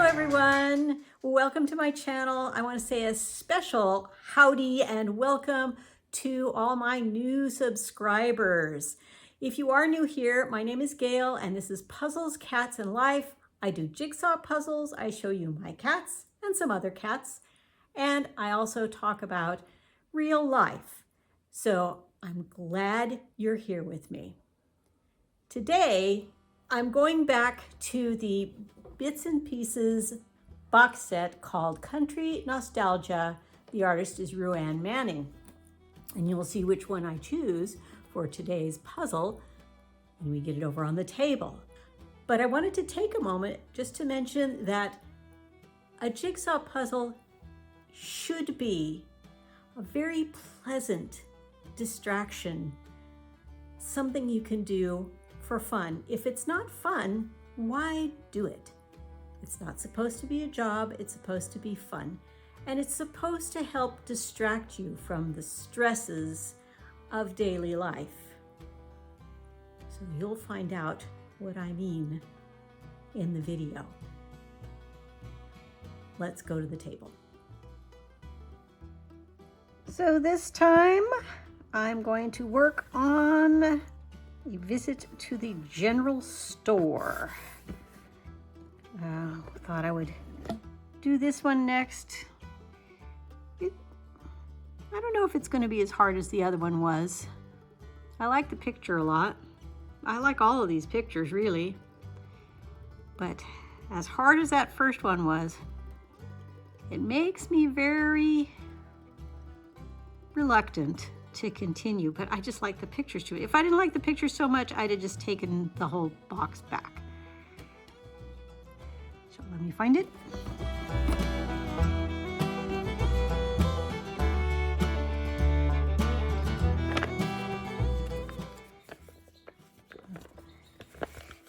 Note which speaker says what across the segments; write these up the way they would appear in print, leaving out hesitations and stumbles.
Speaker 1: Everyone, welcome to my channel. I want to say a special howdy and welcome to all my new subscribers. If you are new here, my name is Gail and this is Puzzles, Cats, and Life. I do jigsaw puzzles. I show you my cats and some other cats, and I also talk about real life. So I'm glad you're here with me. Today, I'm going back to the Bits and Pieces box set called Country Nostalgia. The artist is Ruanne Manning. And you will see which one I choose for today's puzzle when we get it over on the table. But I wanted to take a moment just to mention that a jigsaw puzzle should be a very pleasant distraction, something you can do for fun. If it's not fun, why do it? It's not supposed to be a job, it's supposed to be fun. And it's supposed to help distract you from the stresses of daily life. So you'll find out what I mean in the video. Let's go to the table. So this time I'm going to work on a visit to the general store. Thought I would do this one next. I don't know if it's going to be as hard as the other one was. I like the picture a lot. I like all of these pictures, really. But as hard as that first one was, it makes me very reluctant to continue. But I just like the pictures too. If I didn't like the pictures so much, I'd have just taken the whole box back. So let me find it.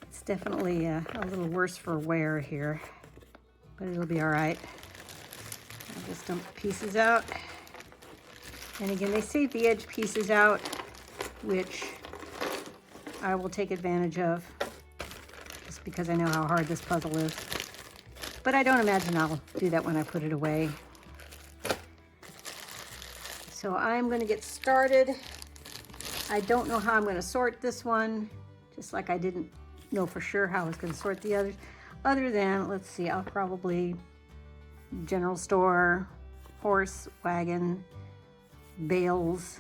Speaker 1: It's definitely a little worse for wear here, but it'll be all right. I'll just dump the pieces out. And again, they save the edge pieces out, which I will take advantage of just because I know how hard this puzzle is. But I don't imagine I'll do that when I put it away. So I'm going to get started. I don't know how I'm going to sort this one, just like I didn't know for sure how I was going to sort the others. Other than, let's see, I'll probably general store, horse, wagon, bales,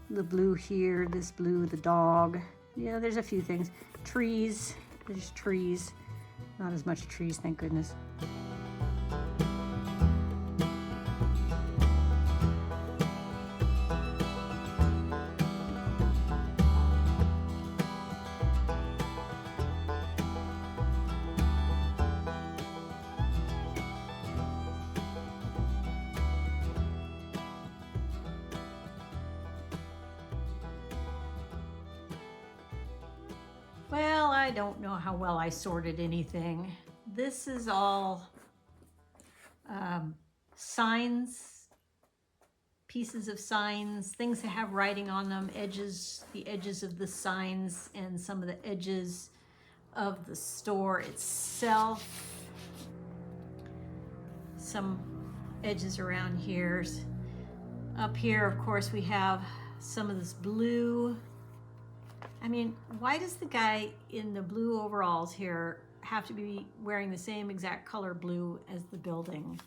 Speaker 1: the blue here, this blue, the dog. Yeah, there's a few things. Trees, there's trees. Not as much trees, thank goodness. Well, I don't know how well I sorted anything. This is all signs, pieces of signs, things that have writing on them, edges, the edges of the signs, and some of the edges of the store itself. Some edges around here. Up here, of course, we have some of this blue. I mean, why does the guy in the blue overalls here have to be wearing the same exact color blue as the building?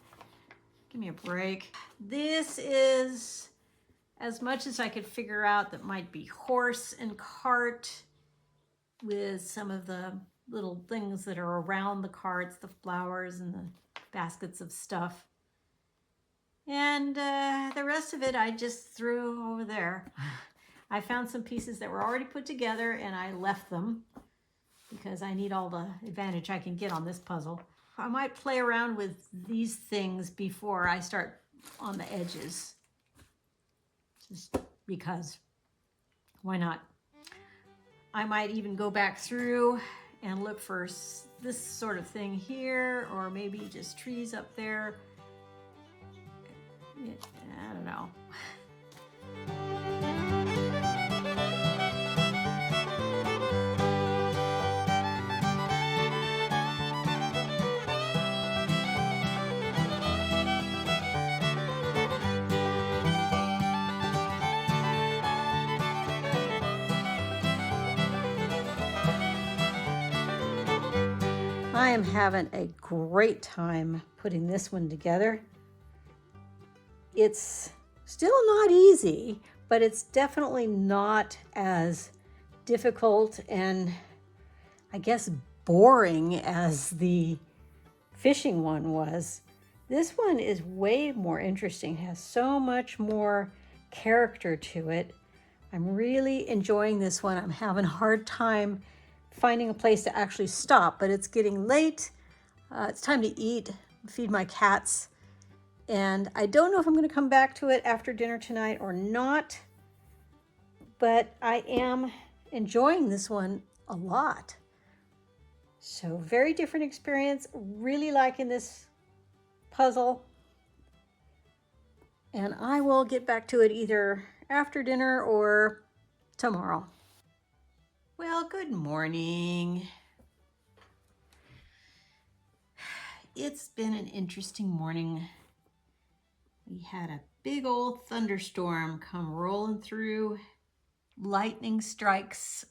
Speaker 1: Give me a break. This is as much as I could figure out that might be horse and cart with some of the little things that are around the carts, the flowers and the baskets of stuff. And the rest of it I just threw over there. I found some pieces that were already put together and I left them because I need all the advantage I can get on this puzzle. I might play around with these things before I start on the edges. just because why not? I might even go back through and look for this sort of thing here, or maybe just trees up there. I don't know. I am having a great time putting this one together. It's still not easy, but it's definitely not as difficult and I guess boring as the fishing one was. This one is way more interesting, has so much more character to it. I'm really enjoying this one. I'm having a hard time finding a place to actually stop, but it's getting late. It's time to eat, feed my cats. And I don't know if I'm going to come back to it after dinner tonight or not, but I am enjoying this one a lot. So very different experience, really liking this puzzle. And I will get back to it either after dinner or tomorrow. Well, good morning. It's been an interesting morning. We had a big old thunderstorm come rolling through. Lightning strikes.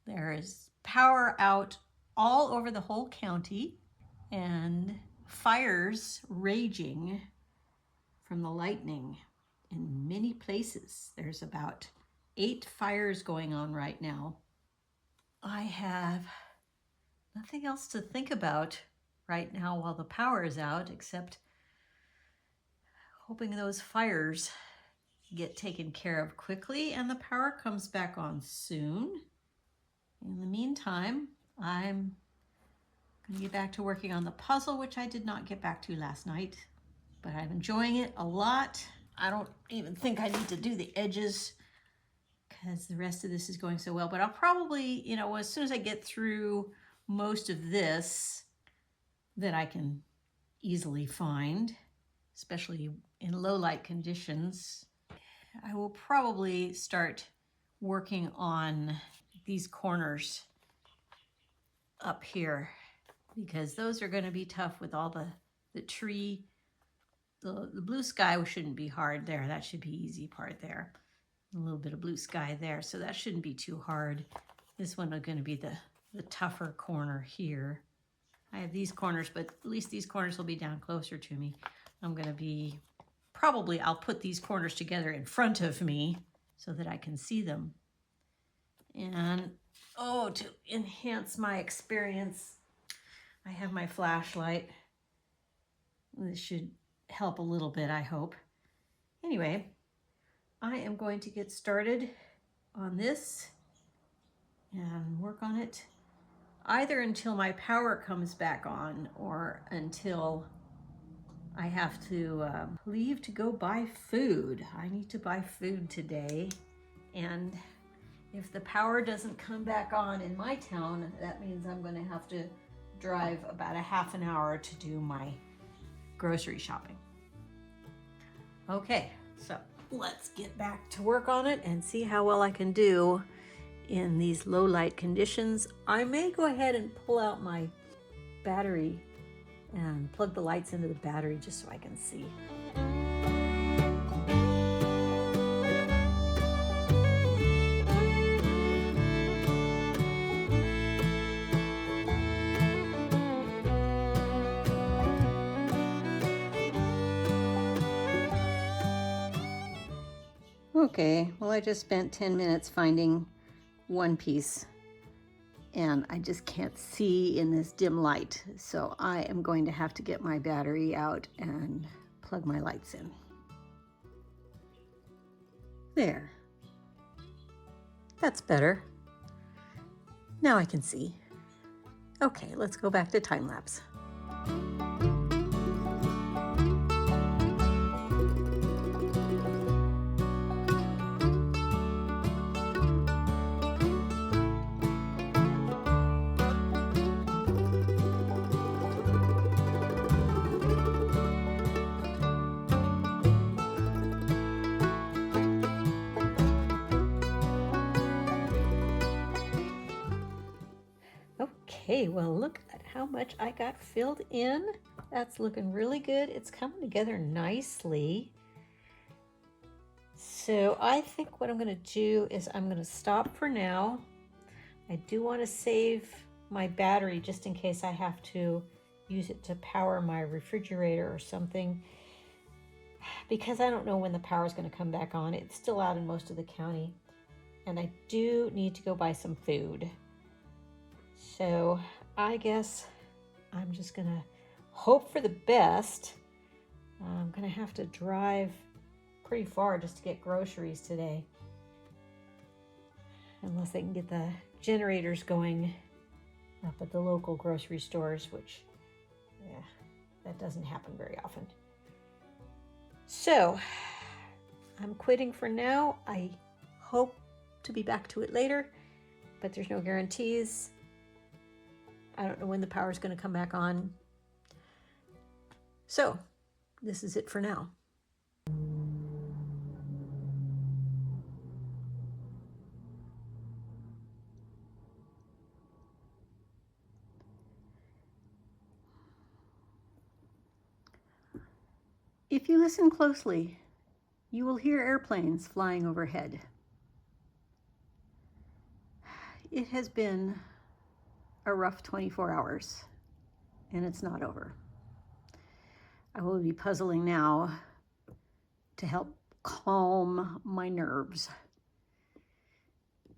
Speaker 1: There is power out all over the whole county and fires raging from the lightning in many places. There's about 8 fires going on right now. I have nothing else to think about right now while the power is out except hoping those fires get taken care of quickly and the power comes back on soon. In the meantime, I'm going to get back to working on the puzzle, which I did not get back to last night, but I'm enjoying it a lot. I don't even think I need to do the edges because the rest of this is going so well, but I'll probably, as soon as I get through most of this that I can easily find, especially in low light conditions, I will probably start working on these corners up here because those are going to be tough with all the tree. The blue sky shouldn't be hard there. That should be easy part there. A little bit of blue sky there, so that shouldn't be too hard. This one is going to be the tougher corner here. I have these corners, but at least these corners will be down closer to me. I'm going to be, I'll put these corners together in front of me so that I can see them. And, to enhance my experience, I have my flashlight. This should help a little bit, I hope. Anyway, I am going to get started on this and work on it either until my power comes back on or until I have to leave to go buy food. I need to buy food today, and if the power doesn't come back on in my town, that means I'm going to have to drive about a half an hour to do my grocery shopping. Okay, so let's get back to work on it and see how well I can do in these low light conditions. I may go ahead and pull out my battery and plug the lights into the battery just so I can see. Okay, well, I just spent 10 minutes finding one piece and I just can't see in this dim light. So I am going to have to get my battery out and plug my lights in. There. That's better. Now I can see. Okay, let's go back to time lapse. Okay, well, look at how much I got filled in. That's looking really good. It's coming together nicely. So I think what I'm going to do is I'm going to stop for now. I do want to save my battery just in case I have to use it to power my refrigerator or something, because I don't know when the power is going to come back on. It's still out in most of the county, and I do need to go buy some food. So I guess I'm just going to hope for the best. I'm going to have to drive pretty far just to get groceries today, unless they can get the generators going up at the local grocery stores, which, yeah, that doesn't happen very often. So I'm quitting for now. I hope to be back to it later, but there's no guarantees. I don't know when the power is going to come back on. So this is it for now. If you listen closely, you will hear airplanes flying overhead. It has been a rough 24 hours, and it's not over. I will be puzzling now to help calm my nerves.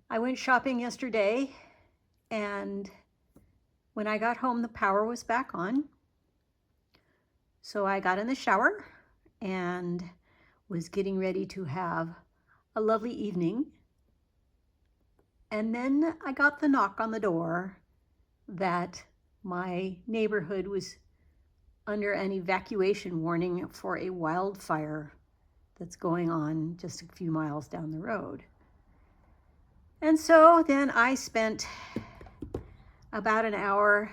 Speaker 1: I went shopping yesterday, and when I got home, the power was back on. So I got in the shower and was getting ready to have a lovely evening. And then I got the knock on the door that my neighborhood was under an evacuation warning for a wildfire that's going on just a few miles down the road. And so then I spent about an hour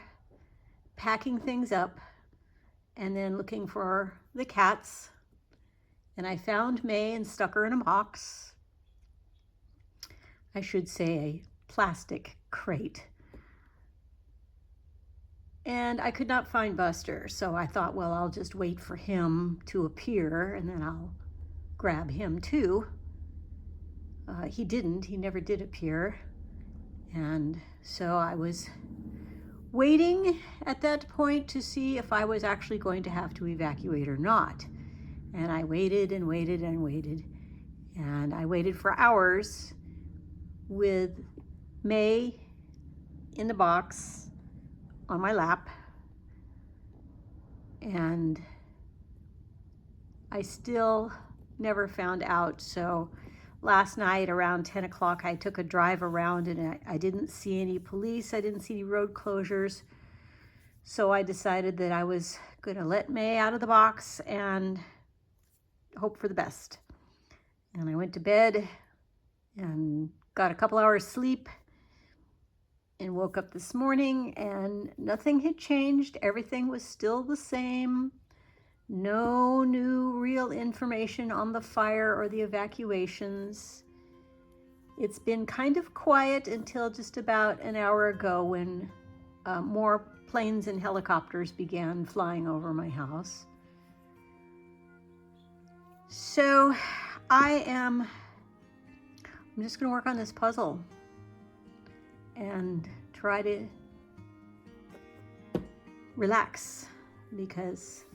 Speaker 1: packing things up and then looking for the cats. And I found May and stuck her in a box. I should say a plastic crate. And I could not find Buster, so I thought, well, I'll just wait for him to appear and then I'll grab him too. He didn't, he never did appear. And so I was waiting at that point to see if I was actually going to have to evacuate or not. And I waited and waited and waited. And I waited for hours with May in the box on my lap. And I still never found out. So last night around 10 o'clock, I took a drive around and I didn't see any police. I didn't see any road closures. So I decided that I was going to let May out of the box and hope for the best. And I went to bed and got a couple hours sleep and woke up this morning and nothing had changed. Everything was still the same. No new real information on the fire or the evacuations. It's been kind of quiet until just about an hour ago when more planes and helicopters began flying over my house. So I'm just going to work on this puzzle and try to relax, because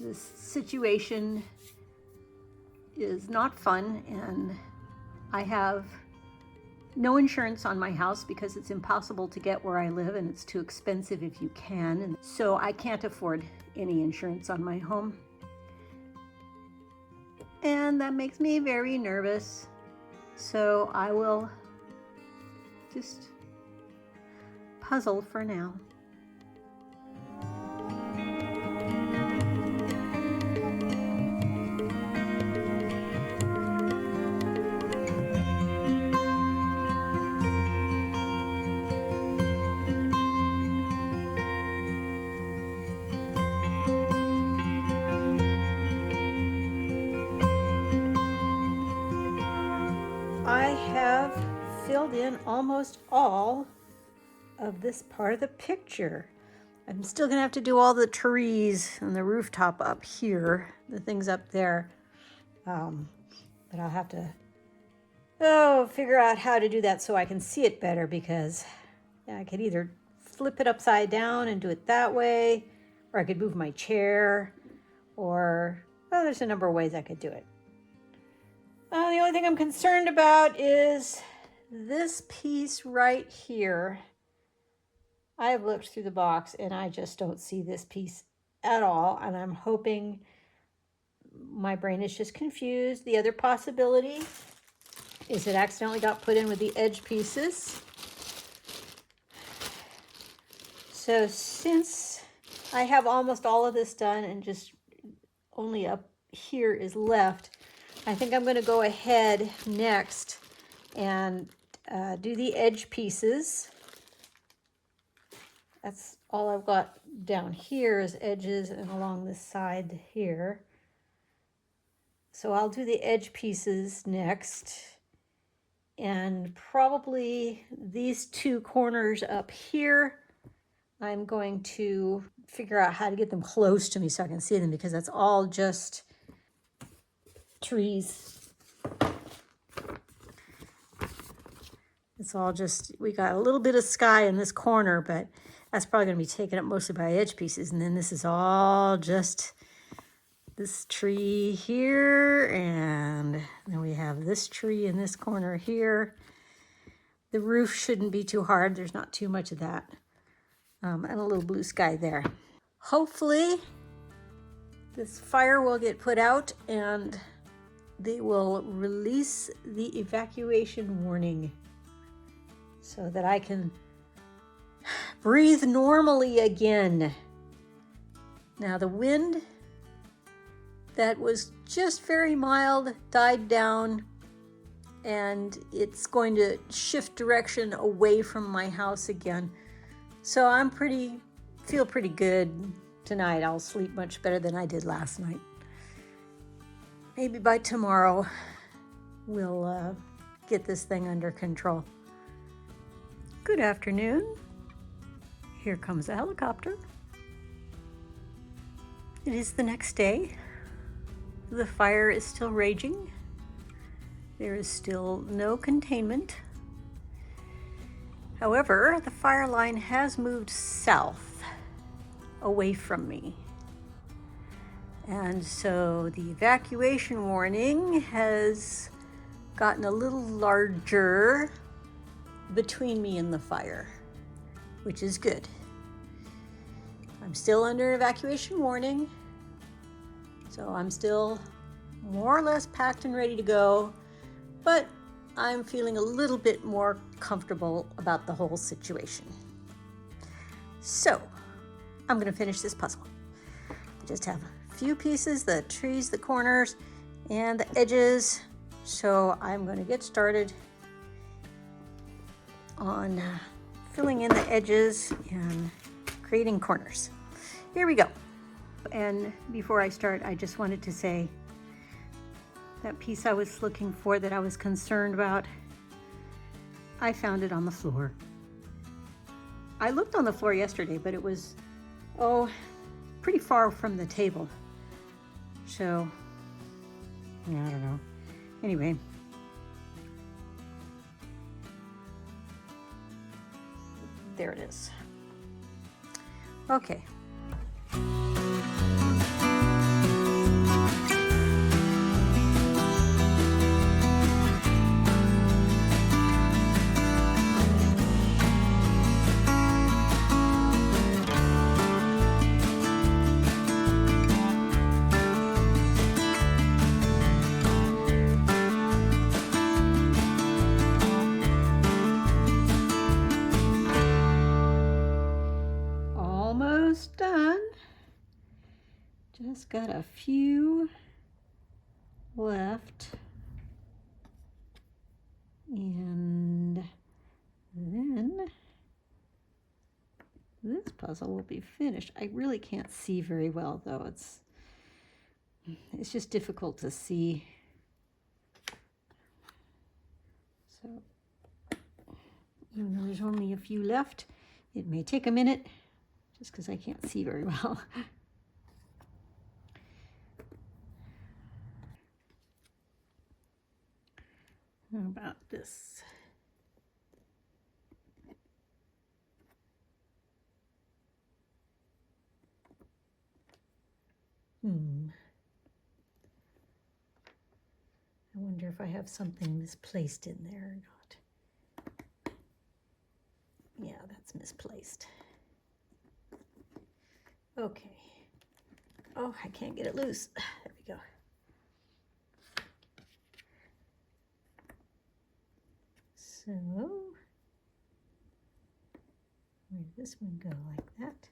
Speaker 1: this situation is not fun and I have no insurance on my house because it's impossible to get where I live and it's too expensive if you can. And so I can't afford any insurance on my home. And that makes me very nervous. So I will just puzzle for now. I have filled in almost all of this part of the picture. I'm still gonna have to do all the trees and the rooftop up here, the things up there. But I'll have to figure out how to do that so I can see it better, because I could either flip it upside down and do it that way, or I could move my chair, or, well, there's a number of ways I could do it. The only thing I'm concerned about is this piece right here. I've looked through the box and I just don't see this piece at all, and I'm hoping my brain is just confused. The other possibility is it accidentally got put in with the edge pieces. So since I have almost all of this done and just only up here is left, I think I'm going to go ahead next and do the edge pieces. That's all I've got down here is edges and along this side here. So I'll do the edge pieces next, and probably these two corners up here, I'm going to figure out how to get them close to me so I can see them, because that's all just trees. It's all just, we got a little bit of sky in this corner, but that's probably going to be taken up mostly by edge pieces. And then this is all just this tree here, and then we have this tree in this corner here. The roof shouldn't be too hard. There's not too much of that. And a little blue sky there. Hopefully this fire will get put out and they will release the evacuation warning so that I can breathe normally again. Now the wind that was just very mild died down, and it's going to shift direction away from my house again. So I'm feel pretty good tonight. I'll sleep much better than I did last night. Maybe by tomorrow we'll get this thing under control. Good afternoon. Here comes a helicopter. It is the next day. The fire is still raging. There is still no containment. However, the fire line has moved south, away from me. And so the evacuation warning has gotten a little larger between me and the fire, which is good. I'm still under evacuation warning, so I'm still more or less packed and ready to go, but I'm feeling a little bit more comfortable about the whole situation. So I'm going to finish this puzzle. I just have a few pieces, the trees, the corners, and the edges. So I'm going to get started on filling in the edges and creating corners. Here we go. And before I start, I just wanted to say that piece I was looking for, that I was concerned about, I found it on the floor. I looked on the floor yesterday, but it was, pretty far from the table. So, yeah, I don't know. Anyway. There it is. Okay. Almost done. Just got a few left. And then this puzzle will be finished. I really can't see very well, though. It's just difficult to see. So even though there's only a few left, It may take a minute just because I can't see very well. How about this? I wonder if I have something misplaced in there or not. Yeah, that's misplaced. Okay. Oh, I can't get it loose. There we go. So, where did this one go? Like that.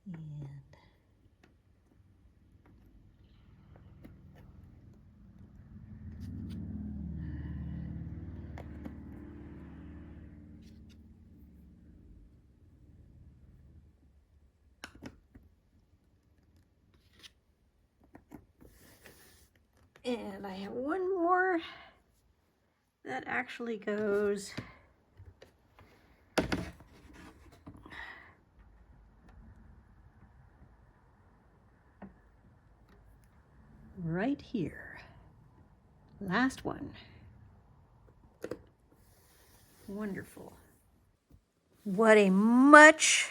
Speaker 1: And and I have one more that actually goes right here. Last one. Wonderful. What a much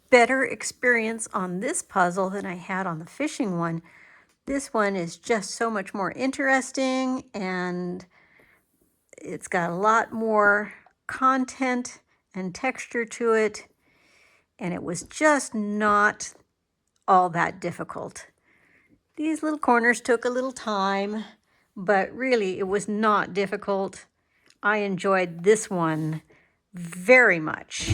Speaker 1: better experience on this puzzle than I had on the fishing one. This one is just so much more interesting, and it's got a lot more content and texture to it, and it was just not all that difficult. These little corners took a little time, but really it was not difficult. I enjoyed this one very much.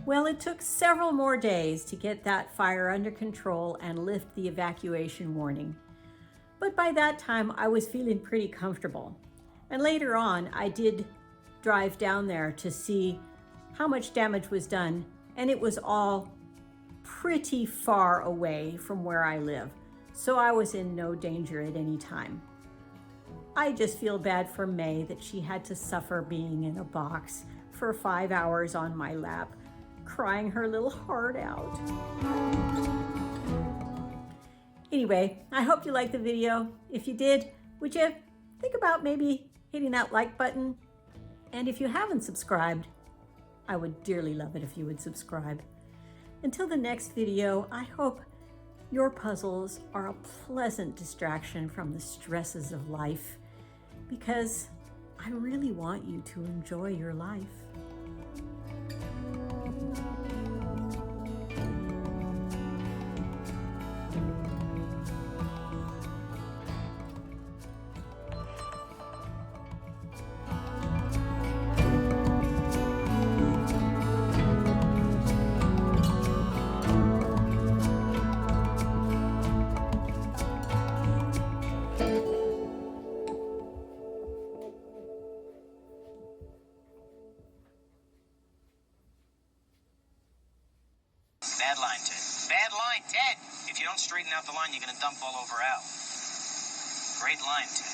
Speaker 1: Well, it took several more days to get that fire under control and lift the evacuation warning. But by that time, I was feeling pretty comfortable. And later on, I did drive down there to see how much damage was done, and it was all pretty far away from where I live, so I was in no danger at any time. I just feel bad for May that she had to suffer being in a box for 5 hours on my lap, crying her little heart out. Anyway, I hope you liked the video. If you did, would you think about maybe hitting that like button? And if you haven't subscribed, I would dearly love it if you would subscribe. Until the next video, I hope your puzzles are a pleasant distraction from the stresses of life, because I really want you to enjoy your life.
Speaker 2: Bad line, Ted. Bad line, Ted. If you don't straighten out the line, you're going to dump all over Al. Great line, too.